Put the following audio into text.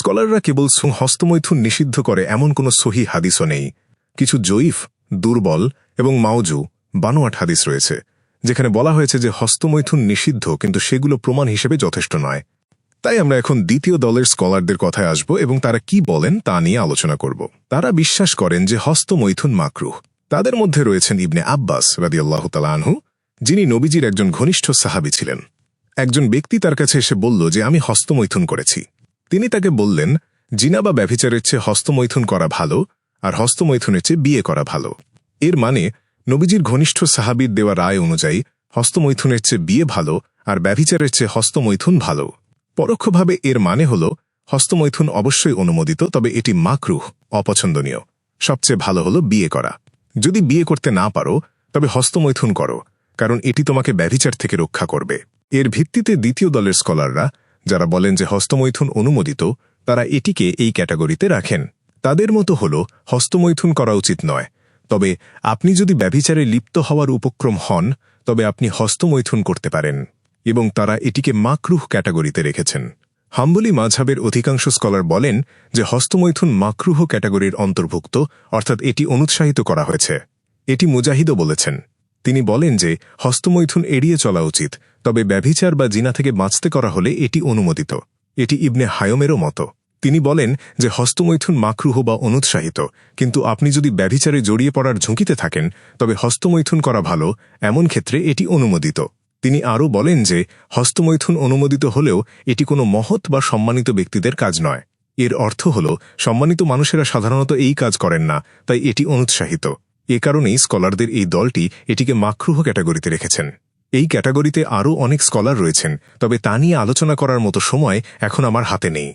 স্কলাররা কেবল হস্তমৈথুন নিষিদ্ধ করে এমন কোনো সহি হাদিসও নেই। কিছু জয়ীফ, দুর্বল এবং মাওজু বানোয়াট হাদিস রয়েছে, যেখানে বলা হয়েছে যে হস্তমৈথুন নিষিদ্ধ, কিন্তু সেগুলো প্রমাণ হিসেবে যথেষ্ট নয়। তাই আমরা এখন দ্বিতীয় দলের স্কলারদের কথায় আসব এবং তারা কি বলেন তা নিয়ে আলোচনা করব। তারা বিশ্বাস করেন যে হস্তমৈথুন মাকরুহ। তাদের মধ্যে রয়েছেন ইবনে আব্বাস রাদিয়াল্লাহু তাআলা আনহু, যিনি নবীজির একজন ঘনিষ্ঠ সাহাবী ছিলেন। একজন ব্যক্তি তার কাছে এসে বলল যে আমি হস্তমৈথুন করেছি। তিনি তাকে বললেন, জিনা বা ব্যভিচারের চেয়ে হস্তমৈথুন করা ভালো, আর হস্তমৈথুনের চেয়ে বিয়ে করা ভালো। এর মানে নবীজির ঘনিষ্ঠ সাহাবীর দেওয়া রায় অনুযায়ী হস্তমৈথুনের চেয়ে বিয়ে ভালো, আর ব্যভিচারের চেয়ে হস্তমৈথুন ভালো। পরোক্ষভাবে এর মানে হল হস্তমৈথুন অবশ্যই অনুমোদিত, তবে এটি মাকরুহ, অপছন্দনীয়। সবচেয়ে ভালো হল বিয়ে করা। যদি বিয়ে করতে না পারো তবে হস্তমৈথুন করো, কারণ এটি তোমাকে ব্যভিচার থেকে রক্ষা করবে। এর ভিত্তিতে দ্বিতীয় দলের স্কলাররা, যারা বলেন যে হস্তমৈথুন অনুমোদিত, তারা এটিকে এই ক্যাটাগরিতে রাখেন। তাদের মতো হল হস্তমৈথুন করা উচিত নয়, তবে আপনি যদি ব্যভিচারে লিপ্ত হওয়ার উপক্রম হন তবে আপনি হস্তমৈথুন করতে পারেন, এবং তারা এটিকে মাকরুহ ক্যাটাগরিতে রেখেছেন। হাম্বলি মাযহাবের অধিকাংশ স্কলার বলেন যে হস্তমৈথুন মাকরুহ ক্যাটাগরির অন্তর্ভুক্ত, অর্থাৎ এটি অনুৎসাহিত করা হয়েছে। এটি মুজাহিদও বলেছেন। তিনি বলেন যে হস্তমৈথুন এড়িয়ে চলা উচিত, তবে ব্যভিচার বা জিনা থেকে বাঁচতে করা হলে এটি অনুমোদিত। এটি ইবনে হায়মেরও মতো। তিনি বলেন যে হস্তমৈথুন মাকরুহ বা অনুৎসাহিত, কিন্তু আপনি যদি ব্যভিচারে জড়িয়ে পড়ার ঝুঁকিতে থাকেন তবে হস্তমৈথুন করা ভালো, এমন ক্ষেত্রে এটি অনুমোদিত। তিনি আরও বলেন যে হস্তমৈথুন অনুমোদিত হলেও এটি কোনো মহৎ বা সম্মানিত ব্যক্তিদের কাজ নয়। এর অর্থ হল সম্মানিত মানুষেরা সাধারণত এই কাজ করেন না, তাই এটি অনুৎসাহিত। এ কারণেই স্কলারদের এই দলটি এটিকে মাকরুহ ক্যাটাগরিতে রেখেছেন। এই ক্যাটাগরিতে আরও অনেক স্কলার রয়েছেন, তবে তা নিয়ে আলোচনা করার মতো সময় এখন আমার হাতে নেই।